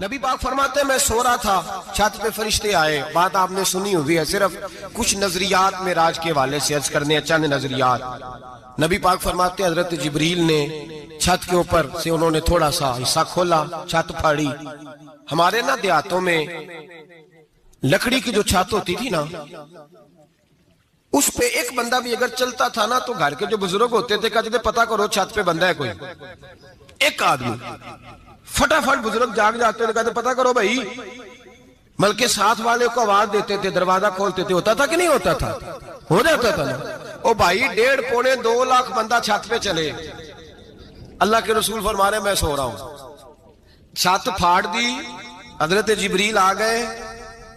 نبی پاک فرماتے ہیں میں سو رہا تھا، چھت پہ فرشتے آئے. بات آپ نے سنی ہوئی ہے، صرف کچھ نظریات معراج کے حوالے سے عرض کرنے، چند نظریات. نبی پاک فرماتے ہیں حضرت جبریل نے چھت کے اوپر سے انہوں نے تھوڑا سا حصہ کھولا، چھت پھاڑی. ہمارے نا دیہاتوں میں لکڑی کی جو چھت ہوتی تھی نا، اس پہ ایک بندہ بھی اگر چلتا تھا نا تو گھر کے جو بزرگ ہوتے تھے کہتے تھے پتہ کرو چھت پہ بندہ ہے کوئی. ایک آدمی فٹافٹ بزرگ جاگ جاتے تھے، کہتے پتہ کرو بھائی. بلکہ ساتھ والے کو آواز دیتے تھے، دروازہ کھولتے تھے. ہوتا تھا کہ نہیں ہوتا تھا؟ ہو جاتا تھا نا. او بھائی 1.5 پونے 2 لاکھ بندہ چھت پہ چلے. اللہ کے رسول فرما رہے میں سو رہا ہوں، چھت پھاڑ دی. حضرت جبریل آ گئے.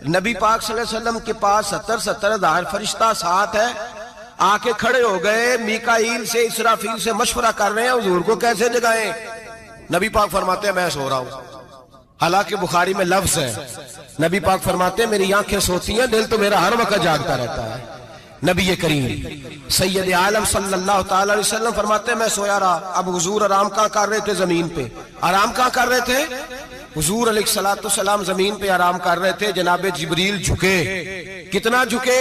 نبی پاک صلی اللہ علیہ وسلم کے پاس 70 ہزار فرشتہ ساتھ ہے. آ کے کھڑے ہو گئے، میکائیل سے اسرافیل سے مشورہ کر رہے ہیں حضور کو کیسے جگائیں. نبی پاک فرماتے ہیں میں سو رہا ہوں. حالانکہ بخاری میں لفظ ہے، نبی پاک فرماتے ہیں میری آنکھیں سوتی ہیں، دل تو میرا ہر وقت جاگتا رہتا ہے. نبی کریم سید عالم صلی اللہ تعالی علیہ وسلم فرماتے ہیں میں سویا رہا. اب حضور آرام کہاں کر رہے تھے؟ زمین پہ. آرام کہاں کر رہے تھے؟ حضور علیہ السلام زمین پہ آرام کر رہے تھے. جناب جبریل جھکے. کتنا جھکے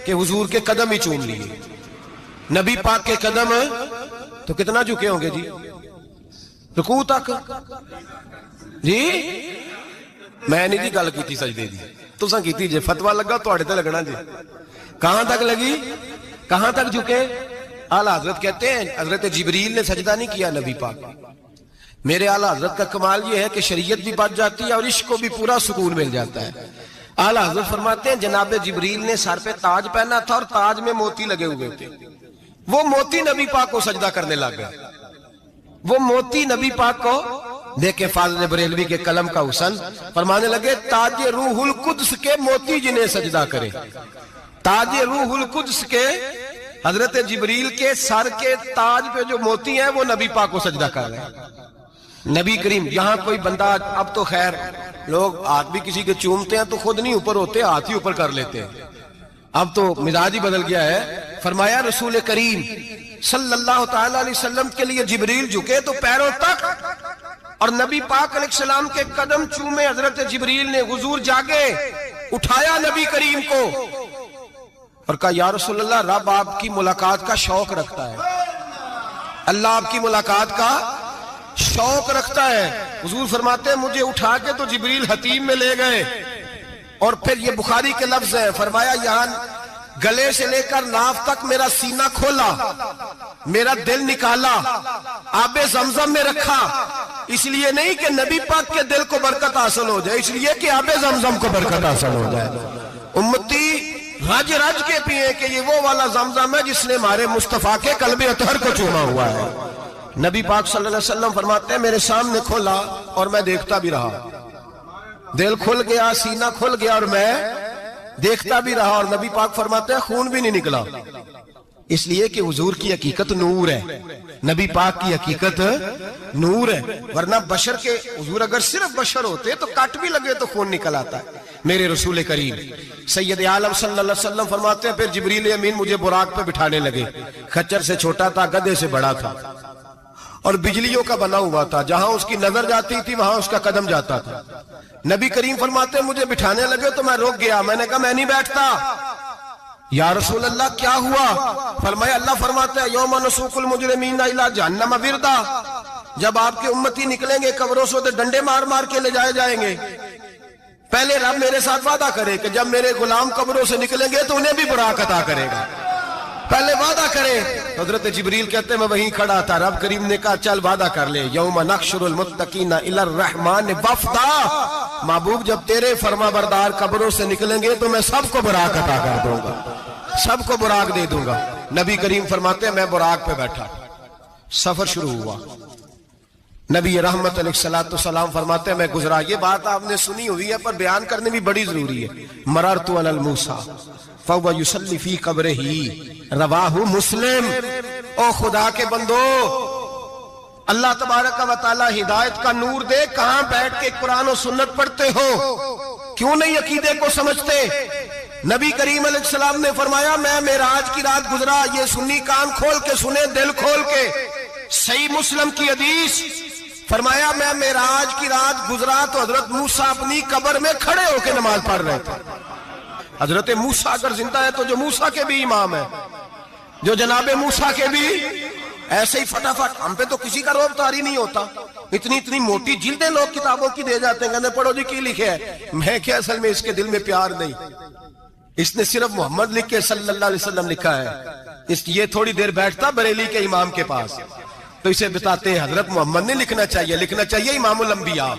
کہ حضور کے قدم ہی چوم لیے. نبی پاک کے قدم تو کتنا جھکے ہوں گے جی؟ رکوع تک. جی میں نہیں جی گل کی تھی سجدے دی، تساں کیتی جی. فتویٰ لگا تو تے لگنا جی. کہاں تک لگی؟ کہاں تک جھکے؟ اعلیٰ حضرت کہتے ہیں حضرت جبریل نے سجدہ نہیں کیا نبی پاک. میرے اعلیٰ حضرت کا کمال یہ ہے کہ شریعت بھی بچ جاتی ہے اور عشق کو بھی پورا سکون مل جاتا ہے. اعلیٰ حضرت فرماتے ہیں جناب جبریل نے سر پہ تاج پہنا تھا اور تاج میں موتی لگے ہوئے تھے. وہ موتی نبی پاک کو سجدہ کرنے لگ گئے. وہ موتی نبی پاک کو دیکھیں. فاضل بریلوی کے قلم کا حسن فرمانے لگے تاج روح القدس کے موتی جنہیں سجدہ کرے. تاج روح القدس کے حضرت جبریل کے سر کے تاج پہ جو موتی ہیں وہ نبی پاک کو سجدہ کر رہے ہیں. نبی کریم یہاں کوئی بندہ، اب تو خیر لوگ ہاتھ بھی کسی کے چومتے ہیں تو خود نہیں اوپر ہوتے، ہاتھ ہی اوپر کر لیتے ہیں. اب تو مزاج ہی بدل گیا ہے. فرمایا رسول کریم صلی اللہ تعالی علیہ وسلم کے لیے جبریل جھکے تو پیروں تک، اور نبی پاک علیہ السلام کے قدم چومے. حضرت جبریل نے حضور جاگے، اٹھایا نبی کریم کو اور کہا یا رسول اللہ رب آپ کی ملاقات کا شوق رکھتا ہے. اللہ آپ کی ملاقات کا شوق رکھتا ہے. حضور فرماتے ہیں مجھے اٹھا کے تو جبریل حتیم میں لے گئے. اور پھر یہ بخاری کے لفظ ہے، فرمایا یہاں گلے سے لے کر ناف تک میرا سینہ کھولا، میرا دل نکالا، آب زمزم میں رکھا. اس لیے نہیں کہ نبی پاک کے دل کو برکت حاصل ہو جائے، اس لیے کہ آب زمزم کو برکت حاصل ہو جائے. امتی رج رج کے پیئے کہ یہ وہ والا زمزم ہے جس نے ہمارے مصطفیٰ کے قلب اطہر کو چوما ہوا ہے. نبی پاک صلی اللہ علیہ وسلم فرماتے ہیں میرے سامنے کھولا اور میں دیکھتا بھی رہا. دل کھل گیا، سینہ کھل گیا اور میں دیکھتا بھی رہا. اور نبی پاک فرماتے ہیں خون بھی نہیں نکلا، اس لیے کہ حضور کی حقیقت نور ہے. نبی پاک کی حقیقت نور ہے. ورنہ بشر کے حضور اگر صرف بشر ہوتے تو کٹ بھی لگے تو خون نکل آتا ہے. میرے رسول کریم سید عالم صلی اللہ علیہ وسلم فرماتے ہیں پھر جبریل امین مجھے براق پہ بٹھانے لگے. خچر سے چھوٹا تھا، گدھے سے بڑا تھا اور بجلیوں کا بنا ہوا تھا. جہاں اس کی نظر جاتی تھی وہاں اس کا قدم جاتا تھا. نبی کریم فرماتے ہیں مجھے بٹھانے لگے تو میں رک گیا. میں نے کہا میں نہیں بیٹھتا. یا رسول اللہ کیا ہوا؟ فرمایا اللہ فرماتا ہے یوم نسوق المجرمین الی جہنم وردا. جب آپ کے امتی نکلیں گے قبروں سے تو ڈنڈے مار مار کے لے جائے جائیں گے. پہلے رب میرے ساتھ وعدہ کرے کہ جب میرے غلام قبروں سے نکلیں گے تو انہیں بھی براق عطا کرے گا. پہلے وعدہ کرے. حضرت جبریل کہتے ہیں میں وہیں کھڑا تھا. رب کریم نے کہا چل وعدہ کر لے یوم نحشر المتقین الی الرحمن وفدا. محبوب جب تیرے فرما بردار قبروں سے نکلیں گے تو میں سب کو براق عطا کر دوں گا، سب کو براق دے دوں گا. نبی کریم فرماتے ہیں میں براق پہ بیٹھا. سفر شروع ہوا. نبی رحمت علیہ السلام فرماتے ہیں میں گزرا. یہ بات آپ نے سنی ہوئی ہے پر بیان کرنے بھی بڑی ضروری ہے. مررت علی الموسیٰ فَهُوَ يُصَلِّ فِي قَبْرِهِ رواہ مسلم. او خدا کے بندو، اللہ تبارک و تعالی ہدایت کا نور دے. کہاں بیٹھ کے قرآن و سنت پڑھتے ہو؟ کیوں نہیں عقیدے کو سمجھتے؟ نبی کریم علیہ السلام نے فرمایا میں معراج کی رات گزرا. یہ سنی کان کھول کے سنے، دل کھول کے. صحیح مسلم کی حدیث فرمایا میں معراج کی رات گزرا تو حضرت موسیٰ اپنی قبر میں کھڑے ہو کے نماز پڑھ رہے تھے. حضرت موسیٰ اگر زندہ ہے تو جو موسیٰ کے بھی امام ہے، جو جناب موسیٰ کے بھی ایسے ہی فٹافٹ. ہم پہ تو کسی کا روب طاری نہیں ہوتا. اتنی موٹی جلدیں لوگ کتابوں کی دے جاتے ہیں، کہتے پڑھو جی کی لکھے ہے. میں کیا اصل میں اس کے دل میں پیار نہیں، اس نے صرف محمد لکھ کے صلی اللہ علیہ وسلم لکھا ہے. یہ تھوڑی دیر بیٹھتا بریلی کے امام کے پاس تو اسے بتاتے ہیں حضرت محمد نے لکھنا چاہیے امام الانبیاء،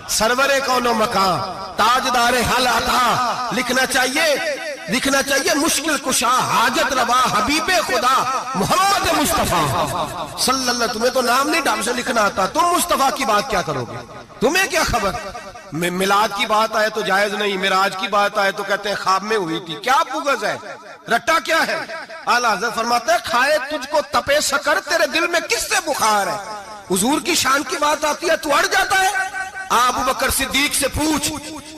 سرور کون و مکان، تاجدار حل عطا، لکھنا چاہیے مشکل کشا، حاجت روا، حبیب خدا محمد مصطفیٰ صلی اللہ. تمہیں تو نام نہیں ڈھنگ سے لکھنا آتا، تم مصطفیٰ کی بات کیا کرو گے؟ تمہیں کیا خبر؟ میلاد کی بات آئے تو جائز نہیں، معراج کی بات آئے تو کہتے ہیں خواب میں ہوئی تھی. کیا بغض ہے؟ رٹا کیا ہے؟ اعلیٰ حضرت فرماتے ہیں کھائے تجھ کو تپے سکر، تیرے دل میں کس سے بخار ہے؟ حضور کی شان کی بات آتی ہے تو اڑ جاتا ہے. ابو بکر صدیق سے پوچھ،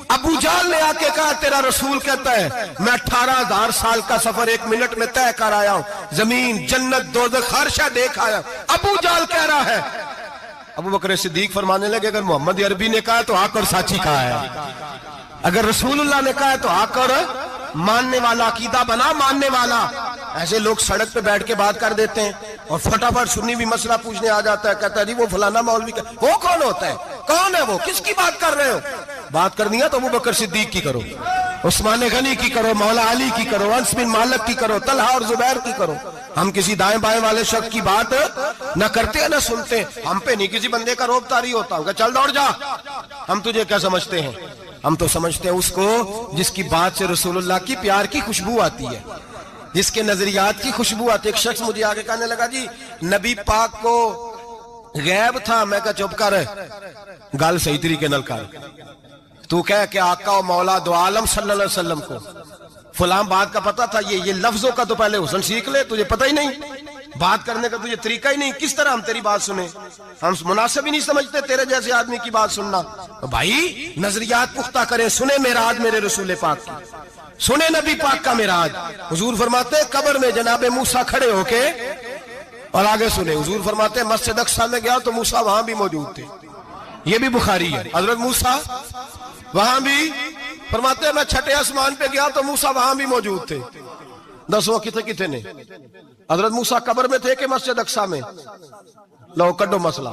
ابو جال نے آ کے کہا تیرا رسول کہتا ہے میں 18,000 سال کا سفر 1 منٹ میں طے کر آیا ہوں، زمین جنت دوزخ ہر شے دیکھ آیا. ابو جال کہہ رہا ہے. ابو بکر صدیق فرمانے لگے اگر محمد عربی نے کہا تو آ کر سچی کہا ہے، اگر رسول اللہ نے کہا ہے تو آ کر ماننے والا، عقیدہ بنا ماننے والا. ایسے لوگ سڑک پہ بیٹھ کے بات کر دیتے ہیں اور فٹافٹ سنی بھی مسئلہ پوچھنے آ جاتا ہے، کہتا ہے جی وہ فلانا مولوی کا. وہ کون ہوتا ہے؟ کون ہے وہ؟ کس کی بات کر رہے ہو؟ بات کرنی ہے تو ابو بکر صدیق کی کرو، عثمان غنی کی کرو، مولا علی کی کرو، انس بن مالک کی کرو، طلحہ اور زبیر کی کرو. ہم کسی دائیں بائیں والے شخص کی بات نہ کرتے ہیں نہ سنتے. ہم پہ نہیں کسی بندے کا روب طاری ہوتا ہوں کہ چل دوڑ جا. ہم تجھے کیا سمجھتے ہیں؟ ہم تو سمجھتے ہیں اس کو جس کی بات سے رسول اللہ کی پیار کی خوشبو آتی ہے، جس کے نظریات کی خوشبو آتی ہے. ایک شخص مجھے آگے کہنے لگا جی نبی پاک کو غیب تھا. میں کہا چپ کر، گال صحیح طریقے نال کر. تو کہہ کہ آقا و مولا دو عالم صلی اللہ علیہ وسلم کو فلاں بات کا پتہ تھا. یہ لفظوں کا تو پہلے حسن سیکھ لے، تجھے پتہ ہی نہیں، بات کرنے کا تجھے طریقہ ہی نہیں. کس طرح ہم تیری بات سنیں؟ ہم مناسب ہی نہیں سمجھتے تیرے جیسے آدمی کی بات سننا. بھائی نظریات پختہ کریں. سنیں معراج میرے رسول پاک کی، سنیں نبی پاک کا معراج. حضور فرماتے ہیں قبر میں جناب موسیٰ کھڑے ہو کے، اور آگے سنیں حضور فرماتے ہیں مسجد اقصیٰ میں گیا تو موسیٰ وہاں بھی موجود تھے. یہ بھی بخاری ہے. حضرت موسیٰ وہاں بھی فرماتے ہیں میں چھٹے آسمان پہ گیا تو موسیٰ وہاں بھی موجود تھے. دسو کتنے نے؟ حضرت موسیٰ قبر میں تھے کہ مسجد اقصیٰ میں؟ لو کڈو مسئلہ.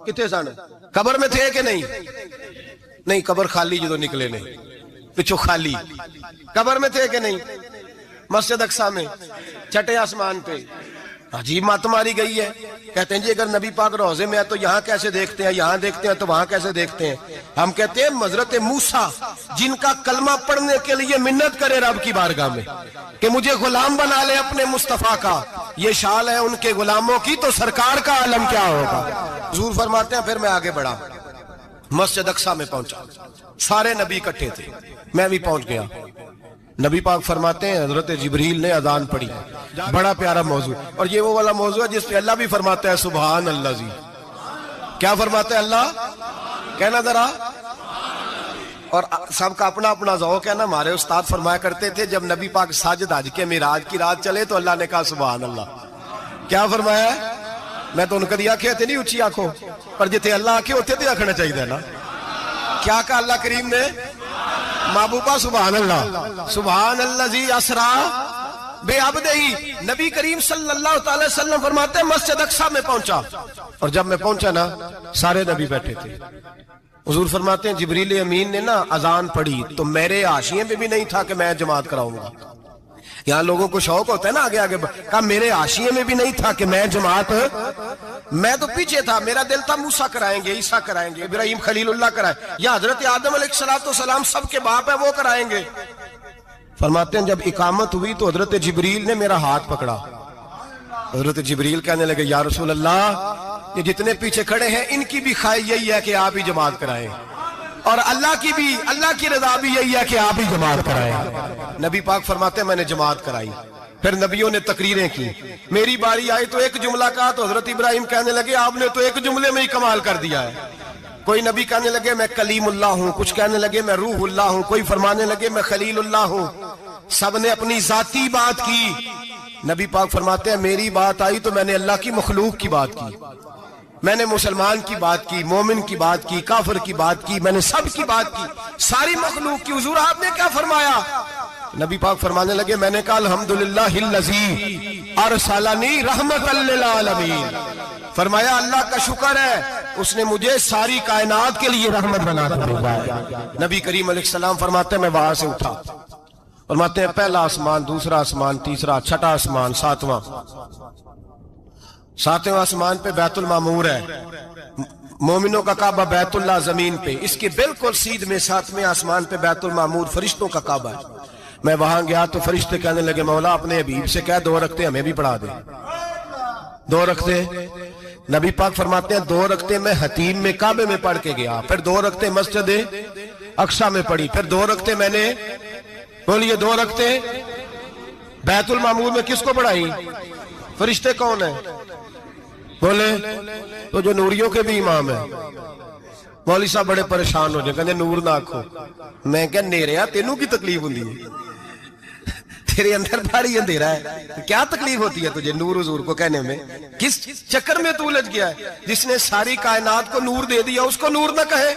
کتنے سن؟ قبر میں تھے کہ نہیں؟ قبر خالی جدو نکلے نے پچھو خالی. قبر میں تھے کہ نہیں؟ مسجد اقصیٰ میں چھٹے آسمان پہ. عجیب مات ماری گئی ہے. کہتے ہیں جی اگر نبی پاک روزے میں ہے تو یہاں کیسے دیکھتے ہیں، یہاں دیکھتے ہیں تو وہاں کیسے دیکھتے ہیں؟ ہم کہتے ہیں حضرت موسیٰ جن کا کلمہ پڑھنے کے لیے منت کرے رب کی بارگاہ میں کہ مجھے غلام بنا لے اپنے مصطفیٰ کا، یہ شال ہے ان کے غلاموں کی، تو سرکار کا عالم کیا ہوگا؟ حضور فرماتے ہیں پھر میں آگے بڑھا، مسجد اقصیٰ میں پہنچا. سارے نبی اکٹھے تھے، میں بھی پہنچ گیا. نبی پاک فرماتے ہیں حضرت جبریل نے اذان پڑھی. بڑا پیارا موضوع، اور یہ وہ والا موضوع ہے جس پہ اللہ بھی فرماتا ہے سبحان اللہ. جی کیا فرماتے ہیں اللہ؟ کہنا ذرا. اور سب کا اپنا اپنا ذوق ہے نا. ہمارے استاد فرمایا کرتے تھے جب نبی پاک ساجد حج کے معراج کی رات چلے تو اللہ نے کہا سبحان اللہ. کیا فرمایا؟ میں تو ان کا دیا کہتے نہیں اچھی آنکھوں پر جتنے اللہ آنکھیں ہوتے تھے رکھنا چاہیے نا. کیا کہا اللہ کریم نے؟ محبوبہ سبحان اللہ. سبحان اللہ زی اسرا بے عبدہی. نبی کریم صلی اللہ تعالی وسلم فرماتے ہیں مسجد اقصیٰ میں پہنچا، اور جب میں پہنچا نا سارے نبی بیٹھے تھے. حضور فرماتے ہیں جبریل امین نے نا اذان پڑھی تو میرے حاشیے میں بھی نہیں تھا کہ میں جماعت کراؤں گا. یہاں لوگوں کو شوق ہوتا ہے نا آگے کہا میرے حاشیے میں بھی نہیں تھا کہ میں جماعت. میں تو پیچھے تھا، میرا دل تھا موسیٰ کرائیں گے، عیسیٰ کرائیں گے، ابراہیم خلیل اللہ کرائیں، یا حضرت آدم علیہ السلام سب کے باپ ہے وہ کرائیں گے. فرماتے ہیں جب اقامت ہوئی تو حضرت جبریل نے میرا ہاتھ پکڑا. حضرت جبریل کہنے لگے یا رسول اللہ یہ جتنے پیچھے کھڑے ہیں ان کی بھی خواہش یہی ہے کہ آپ ہی جماعت کرائیں، اور اللہ کی رضا بھی یہی ہے کہ آپ ہی جماعت کرائیں. نبی پاک فرماتے ہیں میں نے جماعت کرائی. پھر نبیوں نے تقریریں کی. میری باری آئی تو ایک جملہ کہا تو حضرت ابراہیم کہنے لگے آپ نے تو ایک جملے میں ہی کمال کر دیا ہے. کوئی نبی کہنے لگے میں کلیم اللہ ہوں، کچھ کہنے لگے میں روح اللہ ہوں، کوئی فرمانے لگے میں خلیل اللہ ہوں. سب نے اپنی ذاتی بات کی. نبی پاک فرماتے ہیں میری بات آئی تو میں نے اللہ کی مخلوق کی بات کی. میں نے مسلمان کی بات کی، مومن کی بات کی، کافر کی بات کی، میں نے سب کی بات کی، ساری مخلوق کی۔ حضور آپ نے کیا فرمایا؟ نبی پاک فرمانے لگے میں نے کہا الحمدللہ الذی ارسلنی رحمۃ للعالمین، فرمایا اللہ کا شکر ہے اس نے مجھے ساری کائنات کے لیے رحمت بنا کر بھیجا ہے۔ نبی کریم علیہ السلام فرماتے ہیں میں وہاں سے اٹھا، فرماتے ہیں پہلا آسمان، دوسرا آسمان، تیسرا، چھٹا آسمان، ساتواں آسمان پہ بیت المعمور ہے، مومنوں کا کعبہ بیت اللہ زمین پہ، اس کے بالکل سیدھ میں 7ویں آسمان پہ بیت المعمور فرشتوں کا کعبہ ہے۔ میں وہاں گیا تو فرشتے کہنے لگے مولا اپنے حبیب سے کہہ 2 رکعتیں ہمیں بھی پڑھا دے۔ 2 رکعتیں نبی پاک فرماتے ہیں 2 رکعتیں میں حتیم میں کعبے میں پڑھ کے گیا، پھر 2 رکعتیں مسجد اقصی میں پڑھی، پھر 2 رکعتیں میں نے بولیے 2 رکعتیں بیت المعمور میں کس کو پڑھائی؟ فرشتے کون ہیں بولے؟ تو جو نوریوں کے بھی امام ہیں۔ مولوی صاحب بڑے پریشان ہو جائے، کہنے نور نہ آکھو۔ میں کہ نیریا تینوں کی تکلیف ہوندی ہے، تیرے اندر بھاری اندھیرا ہے، کیا تکلیف ہوتی ہے تجھے نور حضور کو کہنے میں؟ کس چکر میں تو الجھ گیا ہے؟ جس نے ساری کائنات کو نور دے دیا اس کو نور نہ کہے؟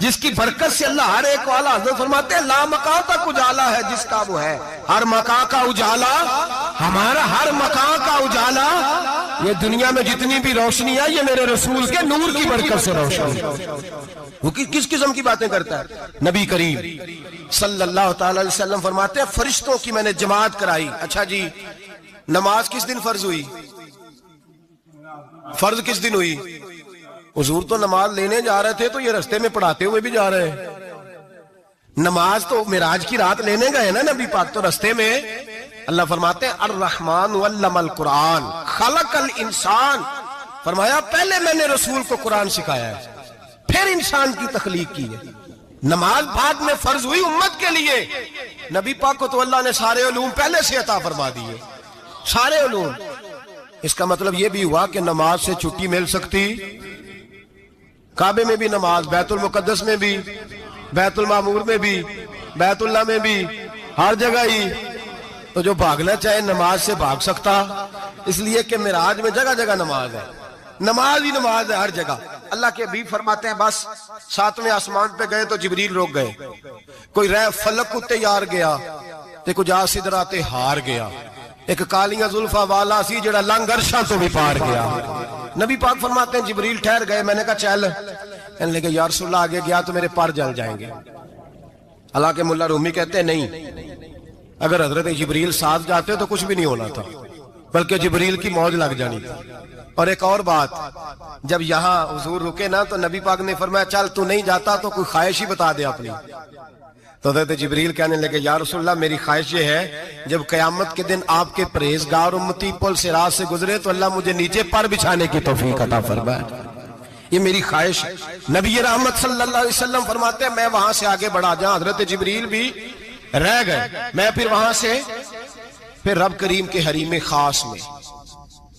جس کی برکت سے اللہ ہر ایک والا، حضرت فرماتے ہیں لا مکان تک اجالا ہے جس کا وہ ہے، ہر مکان کا اجالا ہمارا، ہر مکان کا اجالا، یہ دنیا میں جتنی بھی روشنی ہے یہ میرے رسول کے نور کی برکت سے روشنی ہے۔ وہ کس قسم کی باتیں کرتا ہے؟ نبی کریم صلی اللہ تعالی علیہ وسلم فرماتے ہیں فرشتوں کی میں نے جماعت کرائی۔ اچھا جی نماز کس دن فرض ہوئی؟ فرض کس دن ہوئی؟ حضور تو نماز لینے جا رہے تھے تو یہ رستے میں پڑھاتے ہوئے بھی جا رہے ہیں۔ نماز تو معراج کی رات لینے گئے نا نبی پاک، تو رستے میں اللہ فرماتے ہیں الرحمن علم القرآن خلق الانسان، فرمایا پہلے میں نے رسول کو قرآن سکھایا ہے پھر انسان کی تخلیق کی ہے۔ نماز بعد میں فرض ہوئی امت کے لیے، نبی پاک کو تو اللہ نے سارے علوم پہلے سے عطا فرما دیے، سارے علوم۔ اس کا مطلب یہ بھی ہوا کہ نماز سے چھٹی مل سکتی، کعبے میں بھی نماز، بیت المقدس میں بھی، بیت المعمور میں بھی، بیت اللہ میں بھی، ہر جگہ ہی۔ تو جو بھاگنا چاہے نماز سے بھاگ سکتا، اس لیے کہ معراج میں جگہ جگہ نماز ہے، نماز ہی نماز ہے ہر جگہ۔ اللہ کے حبیب فرماتے ہیں بس 7ویں آسمان پہ گئے تو جبریل روک گئے، کوئی رہ فلک کو تیار گیا تے کچھ آ سدراتے ہار گیا، ایک کالیاں زلفا والا سی جڑا لنگ عرشاں تو بھی پار گیا۔ نبی پاک فرماتے ہیں جبریل ٹھہر گئے، میں نے کہا چل، کہنے لگے یا رسول اللہ آگے گیا تو میرے پر جل جائیں گے۔ حالانکہ ملا رومی کہتے ہیں نہیں، اگر حضرت جبریل ساتھ جاتے تو کچھ بھی نہیں ہونا تھا، بلکہ جبریل کی موج لگ جانی تھی۔ اور ایک اور بات، جب یہاں حضور رکے نا تو نبی پاک نے فرمایا چل تو نہیں جاتا تو کوئی خواہش ہی بتا دے اپنی۔ تو حضرت جبریل کہنے لگے یا رسول اللہ میری خواہش یہ ہے جب قیامت کے دن آپ کے پرہیزگار امتی پل صراط سے گزرے تو اللہ مجھے نیچے پر بچھانے کی توفیق عطا فرمائے، یہ میری خواہش ہے۔ نبی رحمت صلی اللہ علیہ وسلم فرماتے ہیں میں وہاں سے آگے بڑھا جہاں حضرت جبریل بھی رہ گئے، میں پھر وہاں سے پھر رب کریم کے حریم خاص میں۔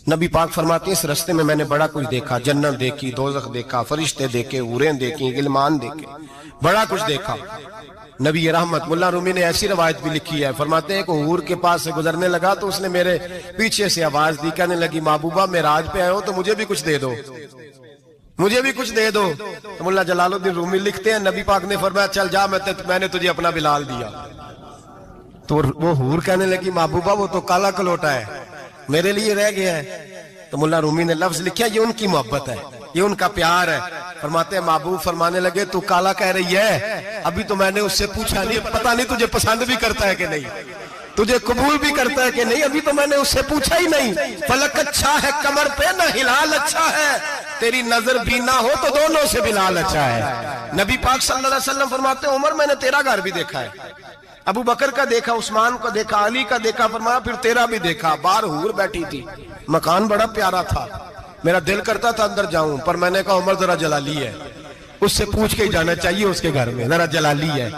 نبی پاک فرماتے ہیں اس رستے میں نے بڑا کچھ دیکھا، جنت دیکھی، دوزخ دیکھا، فرشتے دیکھے، حوریں دیکھی، غلمان دیکھے، بڑا کچھ دیکھا۔ نبی رحمت ملا رومی نے ایسی روایت بھی لکھی ہے، فرماتے ہیں کہ حور کے پاس سے گزرنے لگا تو اس نے میرے پیچھے سے آواز دی، کہنے لگی محبوبہ معراج پہ آئے ہو تو مجھے بھی کچھ دے دو، مجھے بھی کچھ دے دو۔ تو ملا جلال الدین رومی لکھتے ہیں نبی پاک نے فرمایا چل جا میں نے تجھے اپنا بلال دیا۔ تو وہ حور کہنے لگی محبوبہ وہ تو کالا کلوٹا ہے، میرے لیے رہ گیا ہے۔ تو ملا رومی نے لفظ لکھا یہ ان کی محبت ہے، یہ ان کا پیار ہے۔ فرماتے ہیں محبوب فرمانے لگے تو کالا کہہ رہی ہے، ابھی تو میں نے اس سے پوچھا نہیں، پتہ نہیں تجھے پسند بھی کرتا ہے کہ نہیں، تجھے قبول بھی کرتا ہے کہ نہیں، ابھی تو میں نے اس سے پوچھا ہی نہیں۔ فلک اچھا ہے کمر پہ نہ ہلال اچھا ہے، تیری نظر بھی نہ ہو تو دونوں سے بلال اچھا ہے۔ نبی پاک صلی اللہ علیہ وسلم فرماتے ہیں عمر میں نے تیرا گھر بھی دیکھا ہے، ابو بکر کا دیکھا، عثمان کو دیکھا، علی کا دیکھا، فرمایا پھر تیرا بھی دیکھا، باہر حور بیٹھی تھی، مکان بڑا پیارا تھا، میرا دل کرتا تھا اندر جاؤں پر میں نے کہا عمر ذرا جلالی ہے، اس سے پوچھ کے ہی جانا چاہیے اس کے گھر میں، ذرا جلالی ہے۔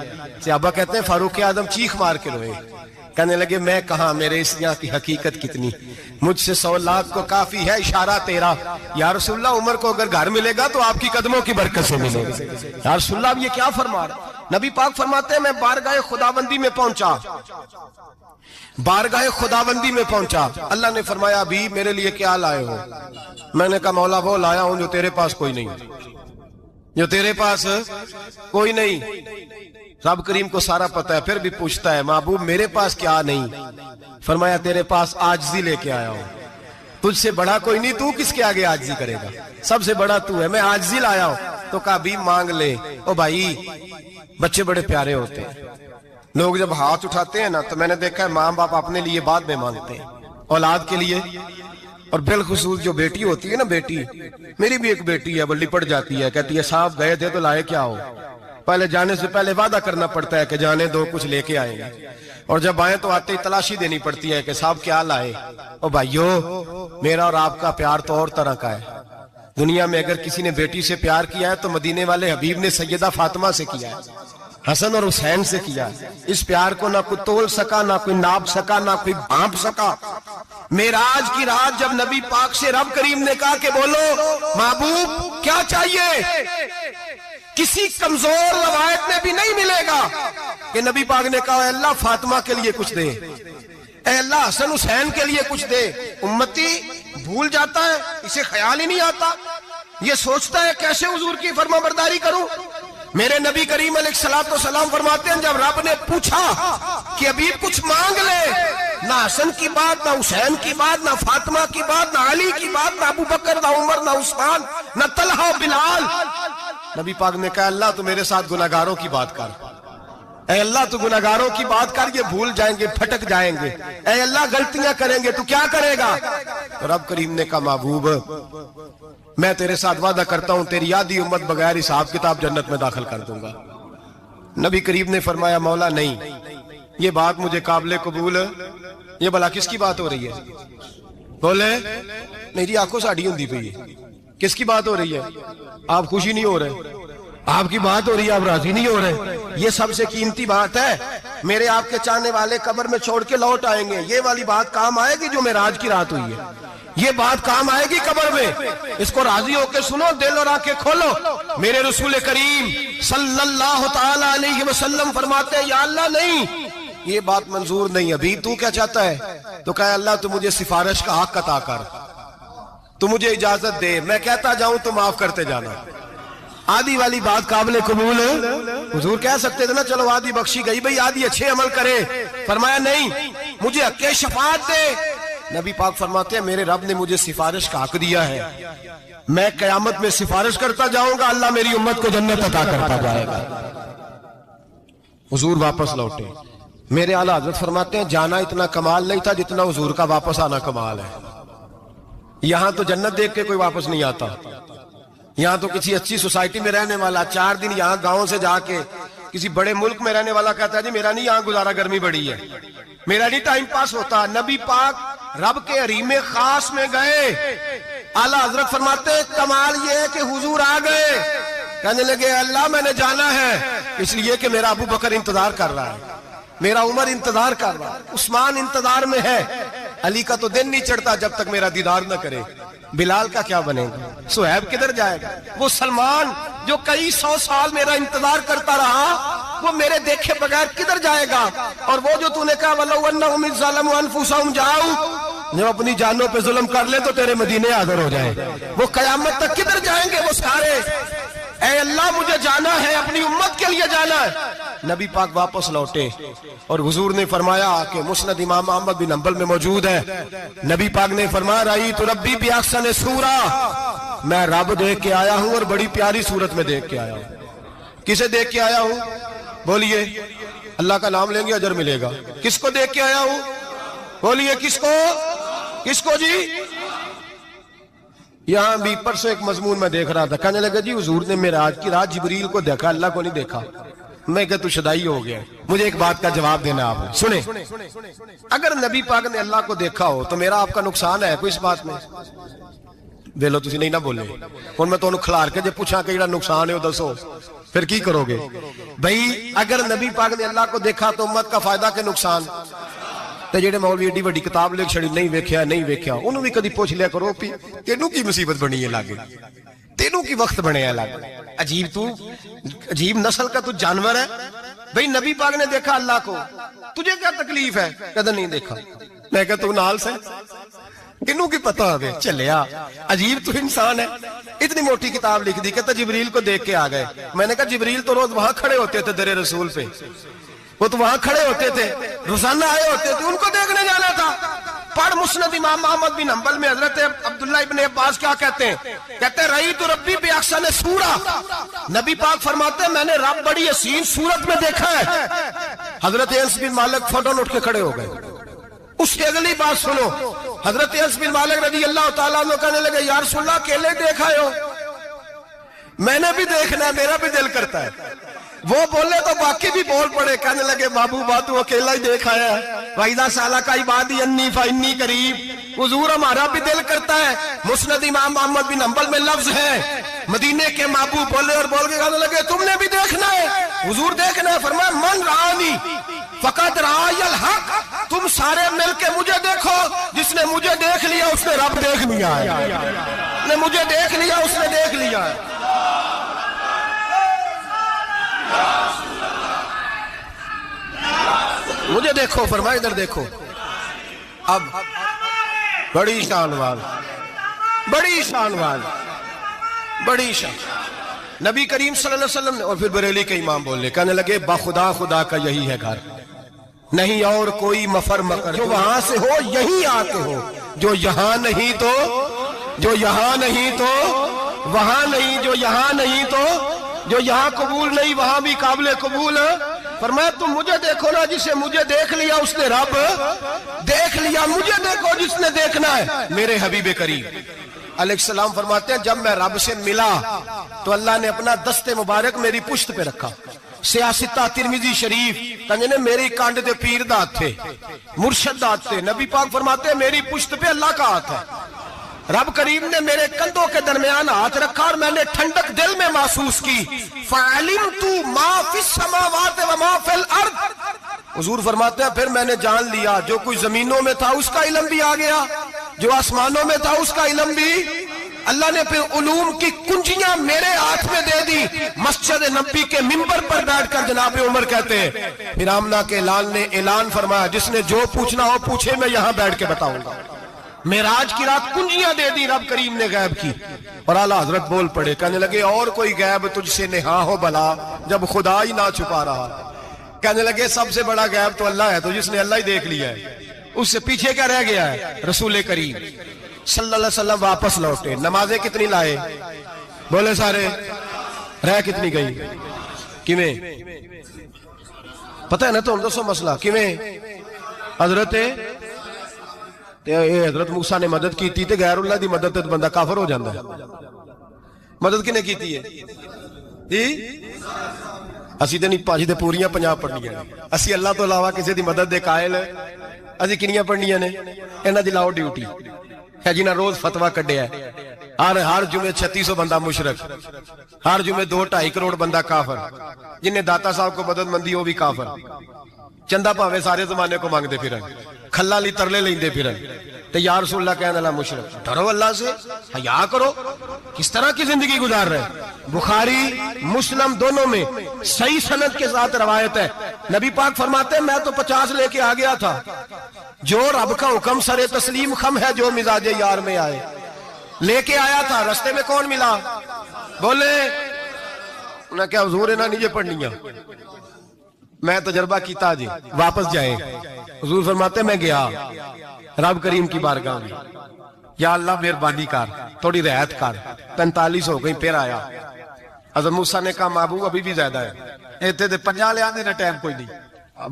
صحابہ کہتے ہیں فاروق اعظم چیخ مار کے روئے، کہنے لگے میں کہاں، میرے اس یہاں کی حقیقت کتنی، مجھ سے 100 لاکھ کو کافی ہے اشارہ تیرا۔ یا رسول اللہ عمر کو اگر گھر ملے گا تو آپ کی قدموں کی برکت سے ملے گا۔ یا رسول اللہ اب یہ کیا فرما رہا، نبی پاک فرماتے ہیں میں بارگاہ خداوندی میں پہنچا، بارگاہ خداوندی میں پہنچا، اللہ نے فرمایا ابھی میرے لیے کیا لائے ہو؟ میں نے کہا مولا وہ لایا ہوں جو تیرے پاس کوئی نہیں، جو تیرے پاس کوئی نہیں۔ رب کریم کو سارا پتہ ہے، پھر بھی پوچھتا ہے محبوب میرے پاس کیا نہیں؟ فرمایا تیرے پاس عاجزی لے کے آیا ہوں، تجھ سے بڑا کوئی نہیں، تو کس کے آگے عاجزی کرے گا، سب سے بڑا تو ہے، میں عاجزی لایا ہوں۔ تو کہا بھی مانگ لے۔ او بھائی بچے بڑے پیارے ہوتے ہیں، لوگ جب ہاتھ اٹھاتے ہیں نا تو میں نے دیکھا ہے ماں باپ اپنے لیے بعد میں مانگتے ہیں، اولاد کے لیے، اور بالخصوص جو بیٹی ہوتی ہے نا، بیٹی میری بھی ایک بیٹی ہے، وہ لپٹ جاتی ہے، کہتی ہے صاحب گئے تھے تو لائے کیا ہو؟ پہلے جانے سے پہلے وعدہ کرنا پڑتا ہے کہ جانے دو کچھ لے کے آئیں گے، اور جب آئیں تو آتے ہی تلاشی دینی پڑتی ہے کہ صاحب کیا لائے۔ او بھائیو میرا اور آپ کا پیار تو اور طرح کا ہے، دنیا میں اگر کسی نے بیٹی سے پیار کیا ہے تو مدینے والے حبیب نے سیدہ فاطمہ سے کیا ہے، حسن اور حسین سے کیا۔ اس پیار کو نہ کوئی تول سکا، نہ کوئی ناپ سکا، نہ کوئی بھانپ سکا۔ معراج کی رات جب نبی پاک سے رب کریم نے کہا کہ بولو محبوب کیا چاہیے، کسی کمزور روایت میں بھی نہیں ملے گا کہ نبی پاک نے کہا اے اللہ فاطمہ کے لیے کچھ دے، اے اللہ حسن حسین کے لیے کچھ دے۔ امتی بھول جاتا ہے، اسے خیال ہی نہیں آتا، یہ سوچتا ہے کیسے حضور کی فرما برداری کروں۔ میرے نبی کریم علیہ الصلوۃ والسلام فرماتے ہیں جب رب نے پوچھا کہ ابھی کچھ مانگ لے، نہ حسن کی بات، نہ حسین کی بات، نہ فاطمہ کی بات، نہ علی کی بات، نہ ابو بکر، نہ عمر، نہ عثمان، نہ طلحہ بلال، نبی پاک نے کہا اللہ تو میرے ساتھ گناہگاروں کی بات کر، اے اللہ تو گناہگاروں کی بات کر، یہ بھول جائیں گے، پھٹک جائیں گے، اے اللہ غلطیاں کریں گے تو کیا کرے گا؟ تو رب کریم نے کہا محبوب میں تیرے ساتھ وعدہ کرتا ہوں تیری آدھی امت بغیر حساب کتاب جنت میں داخل کر دوں گا۔ نبی کریم نے فرمایا مولا نہیں، یہ بات مجھے قابل قبول ہے، یہ بھلا کس کی بات ہو رہی ہے؟ بولے میری آنکھوں ساڑھی ہوندی پئی ہے، کس کی بات ہو رہی ہے؟ آپ خوشی نہیں ہو رہے، آپ کی بات ہو رہی ہے، آپ راضی نہیں ہو رہے، یہ سب سے قیمتی بات ہے۔ میرے آپ کے چاہنے والے قبر میں چھوڑ کے لوٹ آئیں گے، یہ والی بات کام آئے گی جو معراج کی رات ہوئی ہے، یہ بات کام آئے گی قبر میں، اس کو راضی ہو کے سنو، دل اور آنکھیں کھولو۔ میرے رسول کریم صلی اللہ تعالی علیہ وسلم فرماتے ہیں یا اللہ نہیں، یہ بات منظور نہیں، ابھی تو کیا چاہتا ہے؟ تو کہا اللہ تو مجھے سفارش کا حق عطا کر، تو مجھے اجازت دے، میں کہتا جاؤں تو معاف کرتے جانا۔ آدھی والی بات قابل قبول ہے، حضور کہہ سکتے تھے نا چلو آدھی بخشی گئی بھئی آدھی اچھے عمل کرے، فرمایا نہیں مجھے حق شفاعت دے۔ نبی پاک فرماتے ہیں میرے رب نے مجھے سفارش کا حق دیا ہے، میں قیامت میں سفارش کرتا جاؤں گا، اللہ میری امت کو جنت عطا کرتا جائے گا۔ حضور واپس لوٹے، میرے اعلیٰ حضرت فرماتے ہیں جانا اتنا کمال نہیں تھا جتنا حضور کا واپس آنا کمال ہے۔ یہاں تو جنت دیکھ کے کوئی واپس نہیں آتا، یہاں تو کسی اچھی سوسائٹی میں رہنے والا 4 دن یہاں گاؤں سے جا کے کسی بڑے ملک میں رہنے والا کہتا ہے جی میرا نہیں یہاں گزارا، گرمی بڑی ہے، میرا نہیں ٹائم پاس ہوتا۔ نبی پاک رب کے حریم خاص میں گئے، اعلیٰ حضرت فرماتے ہیں کمال یہ ہے کہ حضور آ گئے، کہنے لگے اللہ میں نے جانا ہے اس لیے کہ میرا ابو بکر انتظار کر رہا ہے، میرا عمر انتظار کر رہا ہے، عثمان انتظار میں ہے، علی کا تو دن نہیں چڑھتا جب تک میرا دیدار نہ کرے، بلال کا کیا بنے گا، صہیب کدھر جائے گا، وہ سلمان جو کئی 100 سال میرا انتظار کرتا رہا وہ میرے دیکھے بغیر کدھر جائے گا، اور وہ جو تو نے کہا وَلَوْ أَنَّهُمْ إِذْ ظَلَمُوا أَنفُسَهُمْ جَاءُوا، جو اپنی جانوں پہ ظلم کر لے تو تیرے مدینے حاضر ہو جائیں، وہ قیامت تک کدھر جائیں گے وہ سارے، اے اللہ مجھے جانا ہے، اپنی امت کے لیے جانا ہے۔ نبی پاک واپس لوٹے اور حضور نے فرمایا کہ مسند امام احمد بن حنبل میں موجود ہے، نبی پاک نے فرمایا رأیت ربی بأحسن صورہ، میں رب دیکھ کے آیا ہوں اور بڑی پیاری صورت میں دیکھ کے آیا ہوں۔ کسے دیکھ کے آیا ہوں؟ بولیے، اللہ کا نام لیں گے اجر ملے گا۔ کس کو دیکھ کے آیا ہوں؟ بولیے کس کو؟ کس کو جی؟ یہاں بھی پرسوں ایک مضمون میں دیکھ رہا تھا، کہنے لگا جی حضور نے معراج کی رات جبریل کو دیکھا، اللہ کو نہیں دیکھا۔ میں کہا تو شدائی ہو گیا، مجھے ایک بات کا جواب دینا آپ سنیں، اگر نبی پاک نے اللہ کو دیکھا ہو تو میرا آپ کا نقصان ہے کوئی اس بات میں؟ ویلو تسی نہیں نہ بولے، ان میں تو انہوں کھلار کے جب پوچھا کہ جڑا نقصان ہے وہ دسو، پھر کی کرو گے؟ بھئی اگر نبی پاک نے اللہ کو دیکھا تو امت کا فائدہ کے نقصان؟ تے جڑے مولوی ایڈی بڑی کتاب لکھ چھڑی نہیں ویکھیا نہیں ویکھیا، انہوں بھی کدی پوچھ لیا کرو تینوں کی مصیبت بنی ہے لاگے، تینوں کی وقت بنے الگ. عجیب نسل کا تو جانور ہے بھئی. نبی پاک نے دیکھا اللہ کو, تجھے کیا تکلیف ہے؟ کہتا نہیں دیکھا. میں کہتا تو نال سے کنوں کی پتہ ہے چلیا. عجیب تو انسان ہے. اتنی موٹی کتاب لکھ دی. کہتا جبریل کو دیکھ کے آ گئے. میں نے کہا جبریل تو روز وہاں کھڑے ہوتے تھے در رسول پہ, وہ تو وہاں کھڑے ہوتے تھے, روزانہ آئے ہوتے تھے, ان کو دیکھنے جانا تھا. پڑھ مسند امام احمد بن حنبل میں حضرت عبداللہ ابن عباس کیا کہتے ہیں؟ کہتے ہیں رأیت ربی بأحسن سورہ. نبی پاک فرماتے ہیں میں نے رب بڑی حسین صورت میں دیکھا ہے. حضرت انس بن مالک فوراً اٹھ کے کھڑے ہو گئے. اس کی اگلی بات سنو. حضرت انس بن مالک رضی اللہ تعالیٰ عنہ کہنے لگے یا رسول اللہ اکیلے دیکھا ہو؟ میں نے بھی دیکھنا ہے, میرا بھی دل کرتا ہے. وہ بولے تو باقی بھی بول پڑے. کہنے لگے محبوبہ تو اکیلا ہی دیکھ آیا ہے. وَإِذَا سَأَلَكَ عِبَادِي عَنِّي فَإِنِّي قَرِيبٌ. حضور ہمارا بھی دل کرتا ہے. مسند امام احمد بن حنبل میں لفظ ہے مدینے کے محبوب بولے اور بول کے کہنے لگے تم نے بھی دیکھنا ہے؟ حضور دیکھنا ہے. فرمایا من رآنی فقط رآی الحق. تم سارے مل کے مجھے دیکھو. جس نے مجھے دیکھ لیا اس نے رب دیکھ لیا ہے. نے مجھے دیکھ لیا اس نے دیکھ لیا ہے. مجھے دیکھو. فرمایا ادھر دیکھو. اب بڑی شان وال, بڑی شان وال, بڑی شان. نبی کریم صلی اللہ علیہ وسلم نے, اور پھر بریلی کے امام بولے, کہنے لگے بخدا خدا کا یہی ہے گھر, نہیں اور کوئی مفر مکر. جو وہاں سے ہو یہی آتے ہو, جو یہاں نہیں تو, جو یہاں نہیں تو وہاں نہیں, جو یہاں نہیں تو, جو یہاں قبول نہیں وہاں بھی قابل قبول. فرمایا تم مجھے دیکھو نا, جسے مجھے دیکھ لیا اس نے رب دیکھ لیا. مجھے دیکھو جس نے دیکھنا ہے میرے حبیب کریم علیہ السلام. فرماتے ہیں جب میں رب سے ملا تو اللہ نے اپنا دست مبارک میری پشت پہ رکھا. سیاستہ ترمذی شریف کہنے میری کانڈ دے پیر دات تھے, مرشد دات تھے. نبی پاک فرماتے ہیں میری پشت پہ اللہ کا ہاتھ ہے. رب کریم نے میرے کندھوں کے درمیان ہاتھ رکھا اور میں نے ٹھنڈک دل میں محسوس کی. فَعَلِمْتُ مَا فِي السَّمَاوَاتِ وَمَا فِي الْأَرْضِ. حضور فرماتے ہیں پھر میں نے جان لیا جو کچھ زمینوں میں تھا اس کا علم بھی آ گیا, جو آسمانوں میں تھا اس کا علم بھی. اللہ نے پھر علوم کی کنجیاں میرے ہاتھ میں دے دی. مسجد نبی کے منبر پر بیٹھ کر جناب عمر کہتے ہیں پھر آمنہ کے لال نے اعلان فرمایا جس نے جو پوچھنا ہو پوچھے, میں یہاں بیٹھ کے بتاؤں گا. معراج کی رات کنجیاں دے دی رب کریم نے غیب کی. اور اعلیٰ حضرت بول پڑے, کہنے لگے اور کوئی غیب تجھ سے نہا ہو بلا جب خدا ہی نہ چھپا رہا. کہنے لگے سب سے بڑا غیب تو اللہ ہے, تو جس نے اللہ ہی دیکھ لیا ہے. اس سے پیچھے کیا رہ گیا ہے؟ رسول کریم صلی اللہ علیہ وسلم واپس لوٹے. نمازیں کتنی لائے؟ بولے سارے. رہ کتنی گئی؟ کیویں پتہ ہے نا؟ تو ہم دوسو مسئلہ کیویں حضرت موسیٰ نے مدد کی تھی تے غیر اللہ دی مدد تے بندہ کافر ہو جاندہ ہے. مدد کنے کی تھی ہے جی؟ اسی تے نہیں پاجی تے پوریاں 50 پڑھنیاں نے. اسی اللہ تو علاوہ کسی دی مدد دے قائل اسی کنیاں پڑھنیاں نے. انہاں دی لاؤ ڈیوٹی ہے جنہاں روز فتویٰ کڈیا ہے. ہر جمعے 3600 بندہ مشرک, ہر جمعے 2-2.5 کروڑ بندہ کافر. جنہیں داتا صاحب کو مدد مندی وہ بھی کافر. چندہ پاوے سارے زمانے کو مانگتے پھرن, کھلا لی ترلے لیندے پھرن. تے یا رسول اللہ کہنے اللہ مشرک. ڈرو اللہ سے, حیا کرو. کس طرح کی زندگی گزار رہے؟ بخاری مسلم دونوں میں صحیح سند کے ساتھ روایت ہے. نبی پاک فرماتے ہیں میں تو 50 لے کے آ گیا تھا. جو رب کا حکم سر تسلیم خم ہے جو مزاج یار میں آئے. لے کے آیا تھا, رستے میں کون ملا؟ بولے انہیں کیا حضور انہاں نیجے پڑھنیاں. میں تجربہ کیتا جی, واپس جائیں. حضور فرماتے میں گیا رب کریم کی بارگاہ میں, یا اللہ مہربانی کر تھوڑی رعایت کر. 45 ہو گئی. پھر آیا حضرت موسیٰ نے کہا محبوب ابھی بھی زیادہ ہے. ایتھے تے 50 لے آنے نہ ٹائم کوئی نہیں.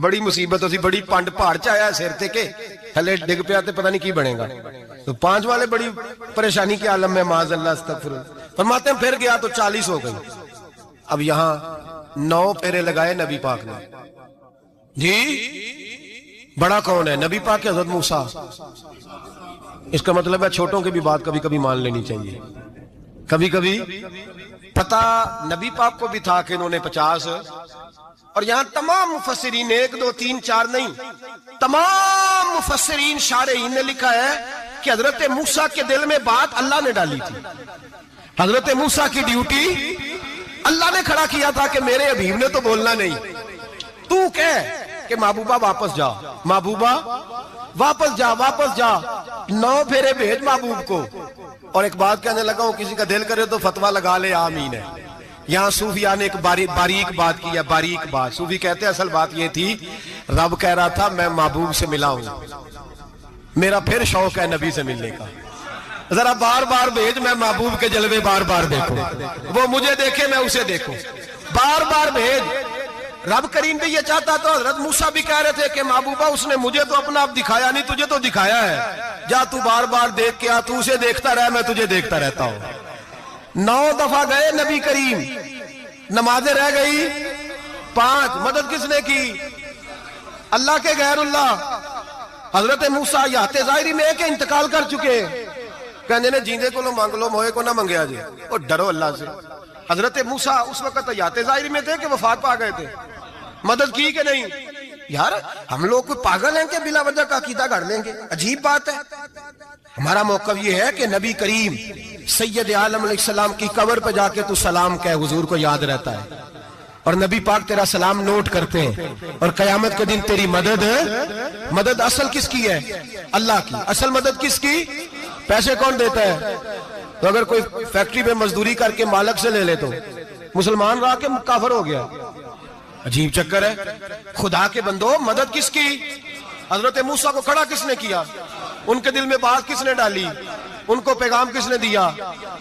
بڑی مصیبت اسی بڑی پانڈ پہاڑ چایا سر تے کے تھلے ڈگ پیا تے پتہ نہیں کی بنے گا. تو 5 والے بڑی پریشانی کے عالم میں معاذ اللہ استغفر. فرماتے ہیں پھر گیا تو 40 ہو گئی. اب یہاں 9 پھیرے لگائے نبی پاک نے. جی بڑا کون ہے؟ نبی پاک کے حضرت موسیٰ. اس کا مطلب ہے چھوٹوں کی بھی بات کبھی کبھی مان لینی چاہیے. کبھی کبھی پتہ نبی پاک کو بھی تھا کہ انہوں نے 50. اور یہاں تمام مفسرین 1 2 3 4 نہیں, تمام مفسرین شارحین نے لکھا ہے کہ حضرت موسیٰ کے دل میں بات اللہ نے ڈالی تھی. حضرت موسیٰ کی ڈیوٹی اللہ نے کھڑا کیا تھا کہ میرے حبیب نے تو بولنا نہیں، تو کہہ کہ محبوبہ واپس جا، محبوبہ واپس جا، واپس جا، 9 پھیرے بھیج محبوب کو۔ اور ایک بات کہنے لگا ہوں، کسی کا دل کرے تو فتویٰ لگا لے، آمین ہے۔ یہاں صوفیاء نے ایک باریک بات کی ہے، باریک بات۔ صوفی کہتے ہیں اصل بات یہ تھی، رب کہہ رہا تھا میں محبوب سے ملا ہوں، میرا پھر شوق ہے نبی سے ملنے کا، ذرا بار بار بھیج، میں محبوب کے جلوے بار بار دیکھوں، وہ مجھے دیکھے میں اسے دیکھوں، بار بار بھیج۔ رب کریم بھی یہ چاہتا تو حضرت موسیٰ بھی کہہ رہے تھے کہ محبوبہ اس نے مجھے تو اپنا اب دکھایا نہیں، تجھے تو دکھایا ہے، جا تو بار بار دیکھ کے آ، تو اسے دیکھتا رہ، میں تجھے دیکھتا رہتا ہوں۔ 9 دفعہ گئے نبی کریم، نمازیں رہ گئی 5، مدد کس نے کی؟ اللہ کے غیر اللہ۔ حضرت موسیٰ یات ظاہری میں کہ انتقال کر چکے، کہنے نے جیندے کو لو مانگ لو، موئے کو نہ منگیا جی، اور ڈرو اللہ سے۔ حضرت موسیٰ اس وقت یات ظاہری میں تھے کہ وفات پا گئے تھے، مدد کی کہ نہیں؟ یار ہم لوگ کوئی پاگل ہیں کہ بلا وجہ کا عقیدہ گھڑ لیں گے؟ عجیب بات ہے۔ ہمارا موقف یہ ہے کہ نبی کریم سید عالم علیہ السلام کی قبر پہ جا کے تو سلام کہے، حضور کو یاد رہتا ہے، اور نبی پاک تیرا سلام نوٹ کرتے ہیں، اور قیامت کے دن تیری مدد اصل کس کی ہے؟ اللہ کی۔ اصل مدد کس کی؟ پیسے کون دیتا ہے؟ تو اگر کوئی فیکٹری پہ مزدوری کر کے مالک سے لے لے تو مسلمان رہا کے کافر ہو گیا، عجیب چکر ہے۔ خدا کے بندو، مدد کس کی؟ حضرت موسیٰ کو کھڑا کس نے کیا؟ ان کے دل میں بات کس نے ڈالی؟ ان کو پیغام کس نے دیا؟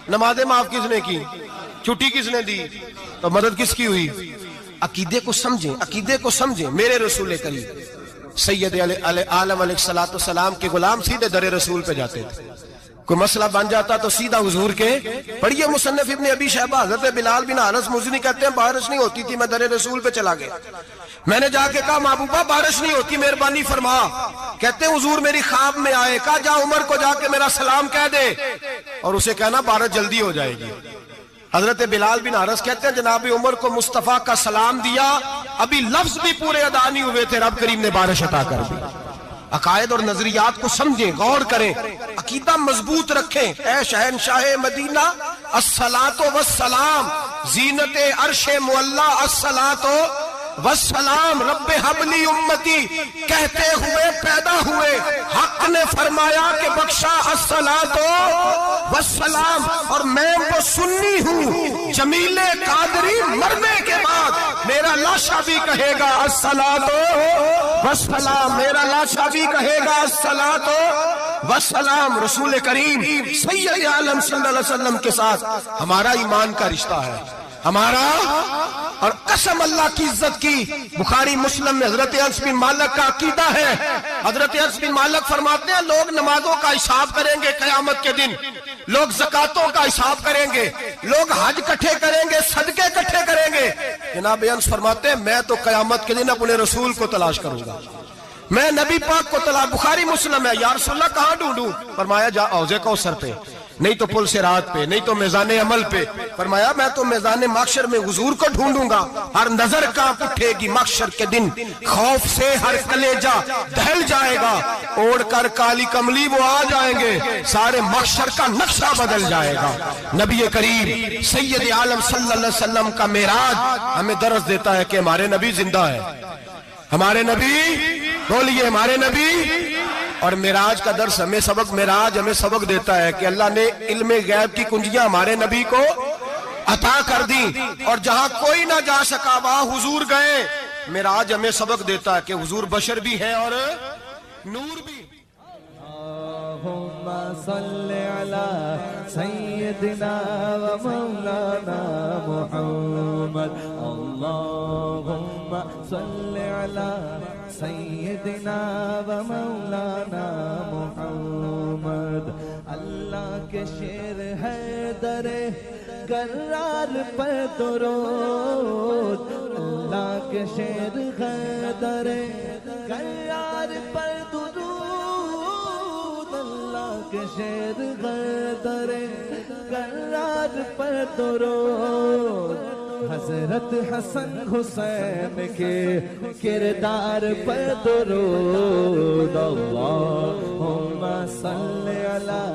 نمازیں معاف کس نے کی؟ چھٹی کس نے دی؟ تو مدد کس کی ہوئی؟ عقیدے کو سمجھیں، عقیدے کو سمجھیں۔ میرے رسول کریم سید عالم علیہ السلام کے غلام سیدھے در رسول پہ جاتے تھے، کوئی مسئلہ بن جاتا تو سیدھا حضور کے پڑھیے مصنف ابن ابی شیبہ، حضرت بلال بن حارث مزنی کہتے ہیں بارش نہیں ہوتی تھی، میں در رسول پہ چلا گیا، میں نے جا کے کہا محبوبہ بارش نہیں ہوتی، مہربانی فرما۔ کہتے ہیں حضور میری خواب میں آئے، کہا جا عمر کو جا کے میرا سلام کہہ دے، اور اسے کہنا بارش جلدی ہو جائے گی۔ حضرت بلال بن حارث کہتے ہیں جناب عمر کو مصطفیٰ کا سلام دیا، ابھی لفظ بھی پورے ادا نہیں ہوئے تھے، رب کریم نے بارش عطا کر دی۔ عقائد اور نظریات کو سمجھیں، غور کریں، عقیدہ مضبوط رکھیں۔ اے شہنشاہ مدینہ الصلاۃ والسلام، زینت عرش معلی الصلاۃ والسلام، رب حبلی امتی کہتے ہوئے پیدا ہوئے، حق نے فرمایا کہ بخشا الصلاۃ والسلام، اور میں وہ سنی ہوں جمیل قادری مرنے کے بعد میرا لاشا بھی کہے گا الصلاۃ والسلام، میرا لاشا بھی کہے گا الصلاۃ والسلام۔ رسول کریم سید عالم صلی اللہ علیہ وسلم کے ساتھ ہمارا ایمان کا رشتہ ہے، ہمارا، اور قسم اللہ کی عزت کی، بخاری مسلم میں حضرت انس بن مالک کا عقیدہ ہے، حضرت انس بن مالک فرماتے ہیں لوگ نمازوں کا حساب کریں گے قیامت کے دن، لوگ زکاتوں کا حساب کریں گے، لوگ حج کٹھے کریں گے، صدقے کٹھے کریں گے۔ جناب انس فرماتے ہیں میں تو قیامت کے دن اپنے رسول کو تلاش کروں گا، میں نبی پاک کو تلاش۔ بخاری مسلم ہے، یا رسول اللہ کہاں ڈھونڈوں؟ فرمایا جا حوض کوثر پہ، نہیں تو پل صراط پہ، نہیں تو میزان عمل پہ۔ فرمایا میں تو میزان محشر میں حضور کو ڈھونڈوں گا، ہر نظر کانپ اٹھے گی محشر کے دن، خوف سے ہر کلیجہ دہل جائے گا، اوڑھ کر کالی کملی وہ آ جائیں گے، سارے محشر کا نقشہ بدل جائے گا۔ نبی کریم سید عالم صلی اللہ علیہ وسلم کا معراج ہمیں درس دیتا ہے کہ ہمارے نبی زندہ ہے، ہمارے نبی، بولیے ہمارے نبی۔ اور معراج کا درس ہمیں سبق، معراج ہمیں سبق دیتا ہے کہ اللہ نے علم غیب کی کنجیاں ہمارے نبی کو عطا کر دی، اور جہاں کوئی نہ جا سکا وہاں حضور گئے۔ معراج ہمیں سبق دیتا ہے کہ حضور بشر بھی ہے اور نور بھی۔ اللہم صلی علی سیدنا و مولانا محمد، اللہم صلی علی سیدنا و مولانا محمد۔ اللہ کے شیر ہے در کرار پر درود، اللہ کے شیر ہے در کرار پر درود، اللہ کے شیر ہے در کرار پر درود، حضرت حسن حسین کے کردار پر درود، اللہم صلی علی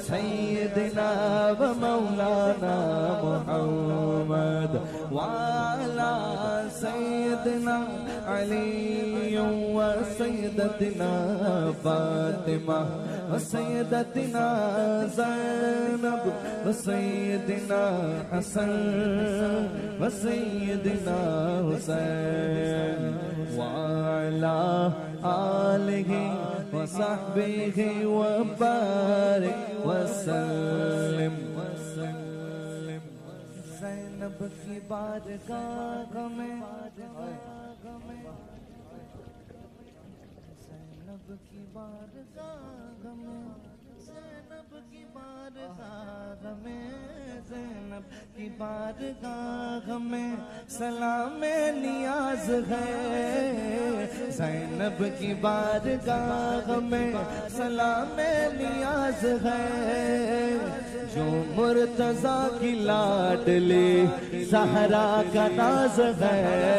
سيدنا ومولانا محمد وعلى سيدنا علي وسيدتنا فاطمة وسيدتنا زينب وسيدنا حسن وسيدنا حسين وعلى آله وصحبه وبارك وسلم زینب کی بارگاہ میں زینب کی بارگاہ میں زینب کی بارگاہ میں زینب کی بارگاہ میں سلام نیاز ہے زینب کی بارگاہ میں سلام نیاز ہے جو مرتضیٰ کی لاڈلی زہرا کا ناز ہے